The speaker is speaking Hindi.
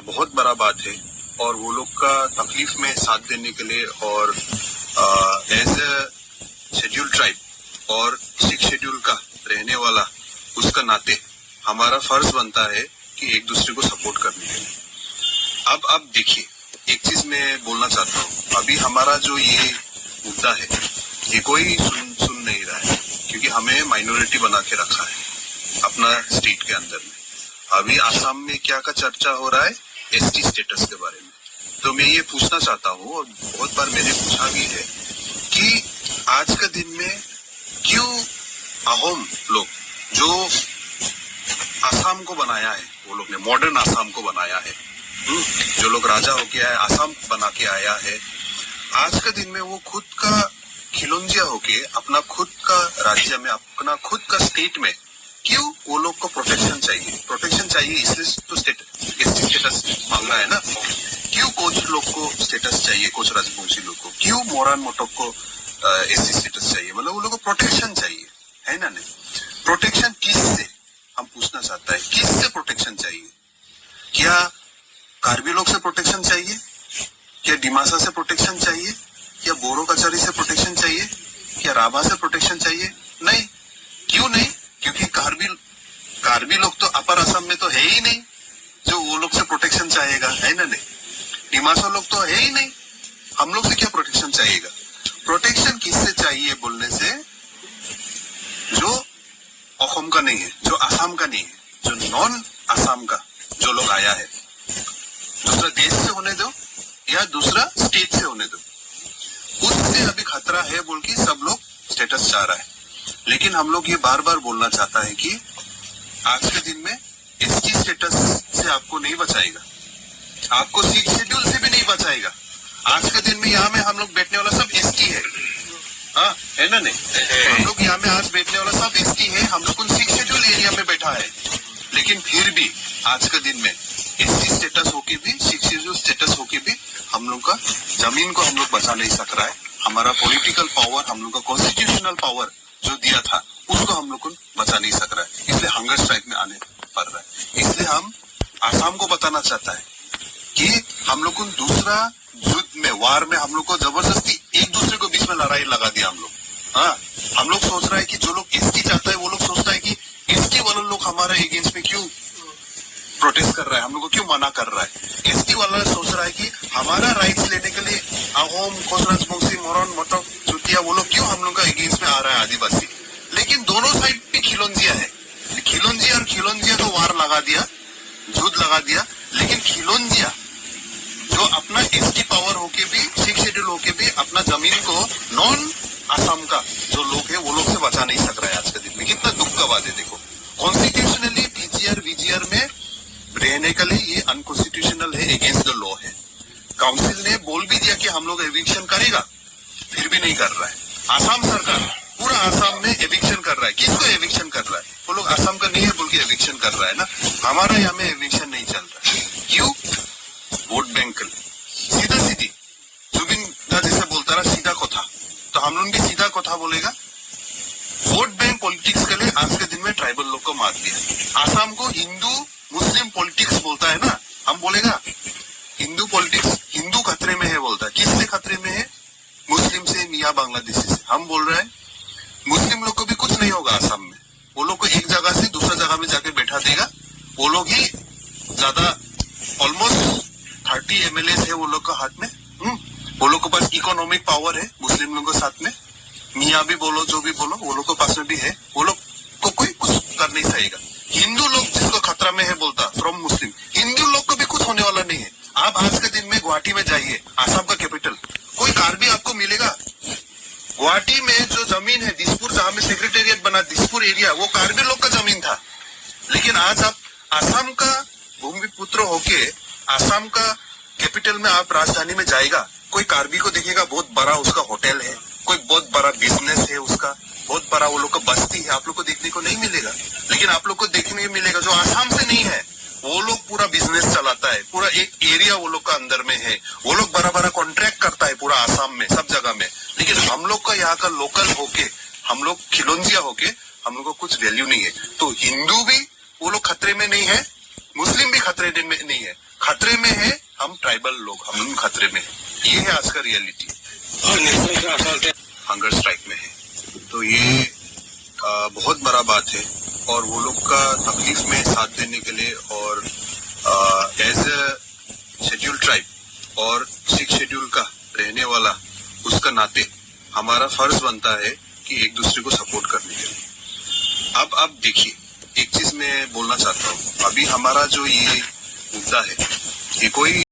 बहुत बड़ा बात है और वो लोग का तकलीफ में साथ देने के लिए और एज ए शेड्यूल ट्राइब और सिख शेड्यूल का रहने वाला उसका नाते हमारा फर्ज बनता है कि एक दूसरे को सपोर्ट करने के लिए। अब देखिए, एक चीज मैं बोलना चाहता हूँ, अभी हमारा जो ये मुद्दा है ये कोई सुन नहीं रहा है, क्योंकि हमें माइनॉरिटी बना के रखा है अपना स्टेट के अंदर में। अभी आसाम में क्या का चर्चा हो रहा है, एसटी स्टेटस के बारे में। तो मैं ये पूछना चाहता हूँ, और बहुत बार मैंने पूछा भी है, कि आज के दिन में क्यों अहोम लोग जो आसाम को बनाया है, वो लोग ने मॉडर्न आसाम को बनाया है, जो लोग राजा होके आए आसाम बना के आया है, आज के दिन में वो खुद का खिलौंजिया होके अपना खुद का राज्य में, अपना खुद का स्टेट में क्यों वो लोग को प्रोटेक्शन चाहिए इसलिए तो स्टेटस मांग रहा है ना। क्यों कोच लोग को स्टेटस चाहिए, कोच राजवंशी लोग को क्यों मोरान मोटक को एससी स्टेटस चाहिए, मतलब वो लोग को प्रोटेक्शन चाहिए, है ना। नहीं, प्रोटेक्शन किससे, हम पूछना चाहता है, किससे प्रोटेक्शन चाहिए? क्या कार्बी लोग से प्रोटेक्शन चाहिए, क्या डिमासा से प्रोटेक्शन चाहिए, क्या बोरो कचहरी से प्रोटेक्शन चाहिए, क्या राभा से प्रोटेक्शन चाहिए? नहीं। क्यों नहीं? क्योंकि कार्बी लोग तो अपर असम में तो है ही नहीं जो वो लोग से प्रोटेक्शन चाहेगा, है ना। नहीं, डिमासा लोग तो है ही नहीं, हम लोग से क्या प्रोटेक्शन चाहिएगा? प्रोटेक्शन किससे चाहिए बोलने से, जो असम का नहीं है, जो आसाम का नहीं है, जो नॉन आसाम का जो लोग आया है, दूसरा देश से होने दो या दूसरा स्टेट से होने दो, उससे अभी खतरा है बोल के सब लोग स्टेटस चाह रहा है। लेकिन हम लोग ये बार बार बोलना चाहता है कि आज के दिन में एसटी स्टेटस से आपको नहीं बचाएगा, आपको सिख शेड्यूल से भी नहीं बचाएगा। आज के दिन में यहाँ में हम लोग बैठने वाला सब एसटी है, हाँ है ना। नहीं, हम लोग यहाँ में आज बैठने वाला सब एसटी है, हम लोग उन सिख शेड्यूल एरिया में बैठा है, लेकिन फिर भी आज के दिन में एसटी स्टेटस होके भी, सिख शेड्यूल स्टेटस होके भी हम लोग का जमीन को हम लोग बचा नहीं सक रहा है। हमारा पॉलिटिकल पावर, हम लोग का कॉन्स्टिट्यूशनल पावर जो दिया था उसको हम लोग को बचा नहीं सक रहा है, इसलिए हंगर स्ट्राइक में आने पड़ रहा है। इसलिए हम आसाम को बताना चाहता है कि हम लोग को दूसरा युद्ध में, वार में हम लोग को जबरदस्ती एक दूसरे को बीच में लड़ाई लगा दिया हम लोग। हाँ, हम लोग सोच रहा है कि जो लोग एसटी चाहता है वो लोग सोचता है कि एसटी वाले लोग हमारे अगेंस्ट में क्यों प्रोटेस्ट कर रहा है, हम लोग को क्यों मना कर रहा है। एसटी वाला सोच रहा है कि हमारा राइट्स लेने के लिए अहोम, कोच राजवंशी, मोरन मोटक, चुतिया वो लोग क्यों हम लोग का अगेंस्ट में आ रहा है, आदिवासी। लेकिन दोनों साइड पे खिलौंजिया है, खिलौंजिया तो वार लगा दिया, युद्ध लगा दिया, लेकिन खिलौंजिया जो अपना एसटी पावर होके भी, सिख शेड्यूल होके भी अपना जमीन को नॉन आसाम का जो लोग है वो लोग से बचा नहीं सक रहा है आज के दिन में। कितना दुख का बात है। देखो, कॉन्स्टिट्यूशनली वीजीआर में रहने के लिए ये अनकॉन्स्टिट्यूशनल है, अगेंस्ट द लॉ है। काउंसिल ने बोल भी दिया कि हम लोग एविक्शन करेगा, फिर भी नहीं कर रहा है। आसाम सरकार पूरा आसाम में एविक्शन कर रहा है। किसको एविक्शन कर रहा है? वो लोग आसाम का नहीं है बोल के एविक्शन कर रहा है ना। हमारा यहाँ में एविक्शन नहीं चल रहा है, क्यों? वोट बैंक सीधा सीधी जुबिन का जैसे बोलता रहा सीधा कथा, तो हम लोग भी सीधा कथा बोलेगा। वोट बैंक पॉलिटिक्स के लिए आज के दिन में ट्राइबल लोग को मार दिया। आसाम को हिंदू मुस्लिम पॉलिटिक्स बोलता है ना, हम बोलेगा हिंदू पॉलिटिक्स, हिंदू खतरे में है बोलता है। किससे खतरे में है? मुस्लिम से या बांग्लादेशी से। हम बोल रहे हैं मुस्लिम लोग को भी कुछ नहीं होगा आसाम में, वो लोग को एक जगह से दूसरा जगह में जाके बैठा देगा। वो लोग ही ज्यादा, ऑलमोस्ट 30 MLAs है वो लोग का हाथ में। वो लोग के पास इकोनॉमिक पावर है मुस्लिम लोगों के साथ में। मियाँ भी बोलो, जो भी बोलो, वो लोग के पास में भी है। वो लोग को कोई कुछ कर नहीं सकेगा। हिंदू लोग जिसको खतरा में है बोलता फ्रॉम मुस्लिम, हिंदू लोग को भी कुछ होने वाला नहीं है। आप आज के दिन में गुवाहाटी में जाइए, आसाम का कैपिटल, कोई कार्बी आपको मिलेगा? गुवाहाटी में जो जमीन है दिसपुर, जहां में सेक्रेटेरिएट बना, दिसपुर एरिया, वो कार्बी लोग का जमीन था। लेकिन आज आप आसाम का भूमिपुत्र होके आसाम का कैपिटल में, आप राजधानी में जाएगा, कोई कार्बी को देखेगा, बहुत बड़ा उसका होटल है, कोई बहुत बड़ा बिजनेस है उसका, बहुत बड़ा वो लोग का बस्ती है, आप लोग को देखने को नहीं मिलेगा। लेकिन आप लोग को देखने को मिलेगा जो आसाम से नहीं है, वो लोग पूरा बिजनेस चलाता है, पूरा एक एरिया वो लोग का अंदर में है, वो लोग बड़ा बड़ा कॉन्ट्रैक्ट करता है पूरा आसाम में, सब जगह में। लेकिन हम लोग का यहाँ का लोकल होके, हम लोग खिलौंजिया होके, हम लोग को कुछ वैल्यू नहीं है। तो हिंदू भी वो लोग खतरे में नहीं है, मुस्लिम भी खतरे में नहीं है, खतरे में है हम ट्राइबल लोग, हम खतरे में है। ये है आज का रियलिटी। हंगर स्ट्राइक में है, तो ये बहुत बड़ा बात है और वो लोग का तकलीफ में साथ देने के लिए और एज ए शेड्यूल ट्राइब और सिख शेड्यूल का रहने वाला उसका नाते हमारा फर्ज बनता है कि एक दूसरे को सपोर्ट करने के लिए। अब देखिए, एक चीज मैं बोलना चाहता हूँ, अभी हमारा जो ये मुद्दा है, ये कोई